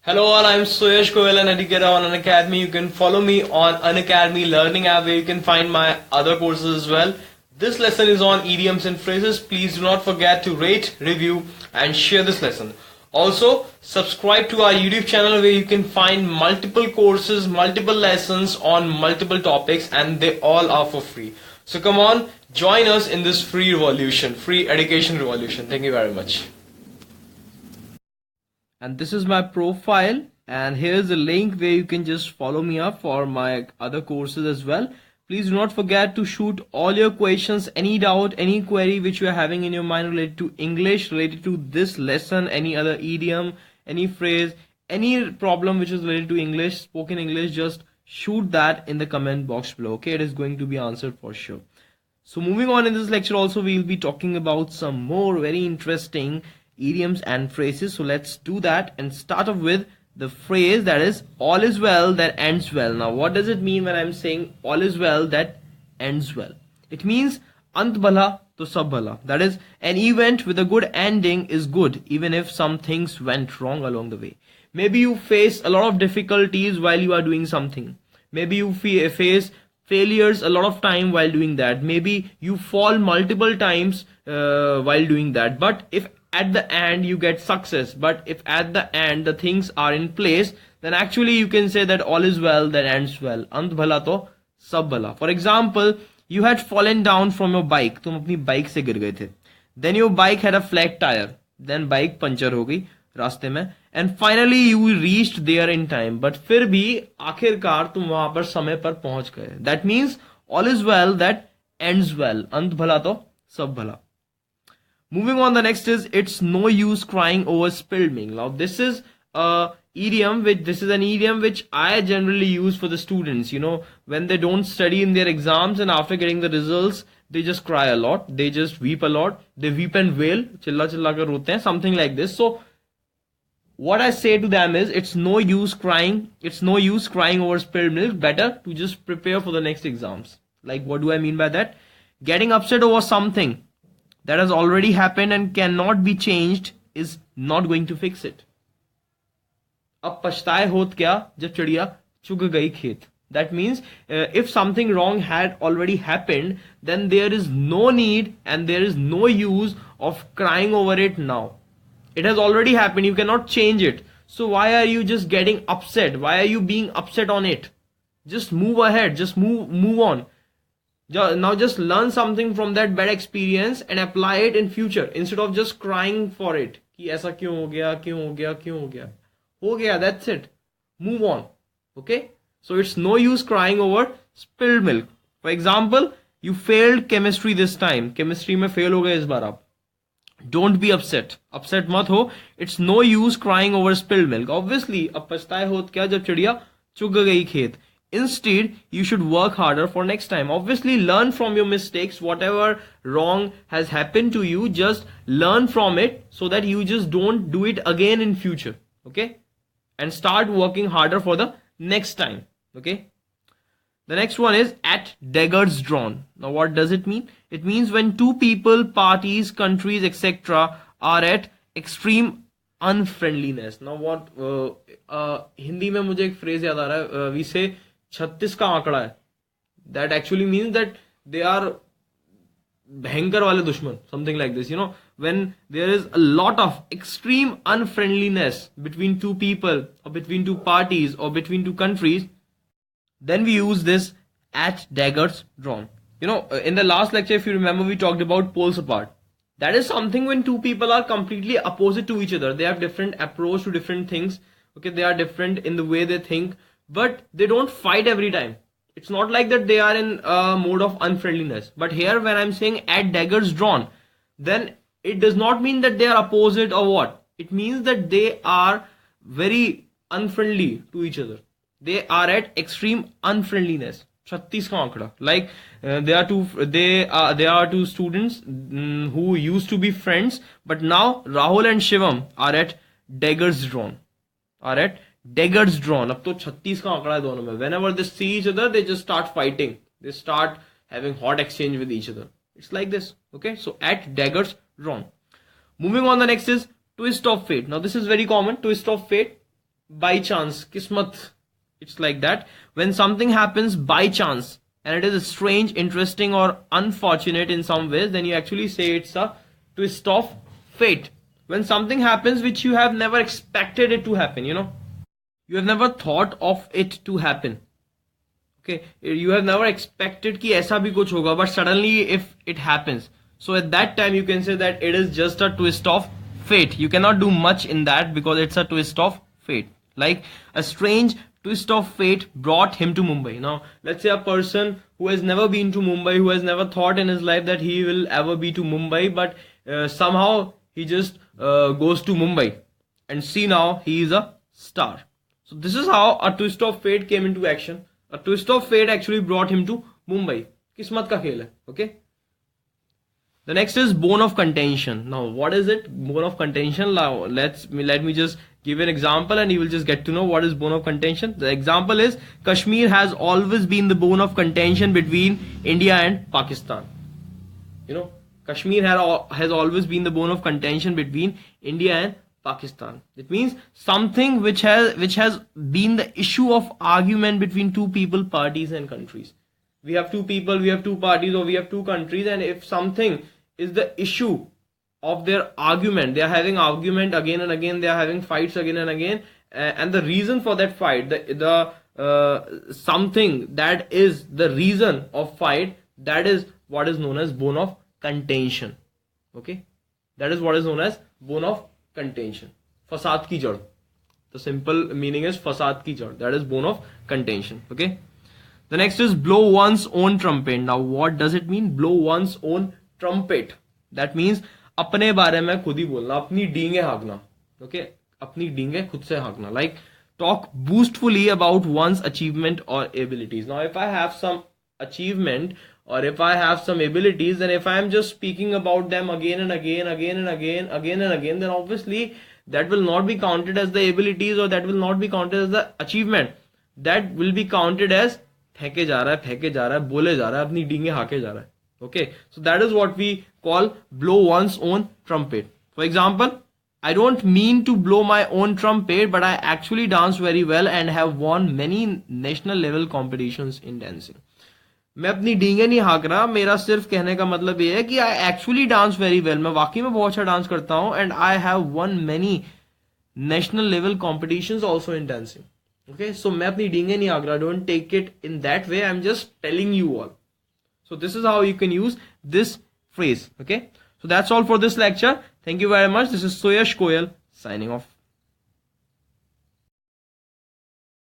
Hello all, I'm Suyash, an educator on Unacademy. You can follow me on Unacademy Learning app where you can find my other courses as well. This lesson is on idioms and phrases. Please do not forget to rate, review and share this lesson. Also, subscribe to our YouTube channel where you can find multiple courses, multiple lessons on multiple topics, and they all are for free. So come on, join us in this free revolution, free education revolution. Thank you very much. And this is my profile, and here's a link where you can just follow me up for my other courses as well. Please do not forget to shoot all your questions, any doubt, any query which you are having in your mind related to English, related to this lesson, any other idiom, any phrase, any problem which is related to English, spoken English, just shoot that in the comment box below. Okay, it is going to be answered for sure. So moving on in this lecture also, we will be talking about some more very interesting idioms and phrases. So let's do that and start off with the phrase that is all is well that ends well. Now what does it mean when I'm saying all is well that ends well? It means ant bhala to sab bhala. That is, an event with a good ending is good even if some things went wrong along the way. Maybe you face a lot of difficulties while you are doing something. Maybe you face failures a lot of time while doing that. Maybe you fall multiple times while doing that. But if at the end you get success, but if at the end the things are in place, then actually you can say that all is well that ends well. Ant bhala to sab bhala. For example, you had fallen down from your bike. तुम अपनी bike से गिर गए थे. Then your bike had a flat tire. Then bike puncture हो गई रास्ते में. And finally you reached there in time. But फिर भी आखिरकार तुम वहां पर समय पर पहुंच गए. That means all is well that ends well. Ant bhala to sab bhala. Moving on, the next is it's no use crying over spilled milk. Now this is an idiom which I generally use for the students. You know, when they don't study in their exams and after getting the results, they just cry a lot. They just weep a lot. They weep and wail. Chilla chilla kar rote hain, something like this. So what I say to them is it's no use crying. It's no use crying over spilled milk. Better to just prepare for the next exams. Like, what do I mean by that? Getting upset over something that has already happened and cannot be changed is not going to fix it. अब पछताए होत क्या जब चिड़िया चुग गई खेत. That means if something wrong had already happened, then there is no need and there is no use of crying over it now. It has already happened. You cannot change it. So why are you just getting upset? Why are you being upset on it? Just move ahead. Just move on. Now just learn something from that bad experience and apply it in future instead of just crying for it कि ऐसा क्यों हो गया क्यों हो गया क्यों हो गया. That's it. Move on. Okay, so it's no use crying over spilled milk. For example, you failed chemistry this time. Chemistry में fail हो गए इस बार आप. Don't be upset. Upset मत हो. It's no use crying over spilled milk. Obviously अब पछताए होत क्या जब चिड़िया चुग गई खेत. Instead, you should work harder for next time. Obviously, learn from your mistakes. Whatever wrong has happened to you, just learn from it so that you just don't do it again in future. Okay? And start working harder for the next time. Okay? The next one is at daggers drawn. Now, what does it mean? It means when two people, parties, countries, etc. are at extreme unfriendliness. Now, what Hindi में मुझे एक phrase याद आ रहा है. We say 36 का आंकड़ा है. That actually means that they are भयंकर वाले दुश्मन, something like this. You know, when there is a lot of extreme unfriendliness between two people or between two parties or between two countries, then we use this at daggers drawn. You know, in the last lecture, if you remember, we talked about poles apart. That is something when two people are completely opposite to each other. They have different approach to different things. Okay, they are different in the way they think, but they don't fight every time. It's not like that they are in a mode of unfriendliness. But here when I'm saying at daggers drawn, then it does not mean that they are opposite or what. It means that they are very unfriendly to each other. They are at extreme unfriendliness. 36 का आंकड़ा. Like there are two students who used to be friends, but now Rahul and Shivam are at daggers drawn. अब तो 36 का आंकड़ा है दोनों में. Whenever they see each other, they just start fighting. They start having hot exchange with each other. It's like this. Okay, so at daggers drawn. Moving on, the next is twist of fate. Now this is very common. Twist of fate. by chance, kismat. It's like that. When something happens by chance and it is strange, interesting, or unfortunate in some ways, then you actually say it's a twist of fate. When something happens which you have never expected it to happen, you have never thought of it to happen. Okay, you have never expected कि ऐसा भी कुछ होगा, but suddenly if it happens, so at that time you can say that it is just a twist of fate. You cannot do much in that because it's a twist of fate. Like a strange twist of fate brought him to Mumbai. Now, let's say a person who has never been to Mumbai, who has never thought in his life that he will ever be to Mumbai, but somehow he just goes to Mumbai, and see now he is a star. So this is how a twist of fate came into action. A twist of fate actually brought him to Mumbai. Kismat ka khel hai. Okay. The next is bone of contention. Now, what is it? Bone of contention. Now, let me just give an example, and you will just get to know what is bone of contention. The example is Kashmir has always been the bone of contention between India and Pakistan. Kashmir has always been the bone of contention between India and Pakistan. It means something which has been the issue of argument between two people, parties, and countries. We have two people, we have two parties, or we have two countries, and if something is the issue of their argument, they are having argument again and again, they are having fights again and again, and the reason for that fight, something that is the reason of fight, that is what is known as bone of contention. Okay, that is what is known as bone of contention. Fasad ki jad. The simple meaning is fasad ki jad. That is bone of contention. Okay. The next is blow one's own trumpet. Now, what does it mean? Blow one's own trumpet. That means अपने बारे में खुद ही बोलना, अपनी डींगे हाँकना. Okay, अपनी डींगे खुद से हाँकना. Like talk boastfully about one's achievement or abilities. Now, if I have some achievement or if I have some abilities, and if I am just speaking about them again and again, then obviously that will not be counted as the abilities, or that will not be counted as the achievement. That will be counted as फेंके जा रहा है, बोले जा रहा है, अपनी डींगे हाके जा रहा है. Okay, so that is what we call blow one's own trumpet. For example, I don't mean to blow my own trumpet, but I actually dance very well and have won many national level competitions in dancing. मैं अपनी डींगे नहीं हाँक रहा, मेरा सिर्फ कहने का मतलब ये है कि I actually dance very well. मैं वाकई में बहुत अच्छा डांस करता हूँ, and I have won many national level competitions also in dancing. Okay, so मैं अपनी डींगे नहीं हाँक रहा. Don't take it in that way. I'm just telling you all. So this is how you can use this phrase. Okay, so that's all for this lecture. Thank you very much. This is Suyash signing off.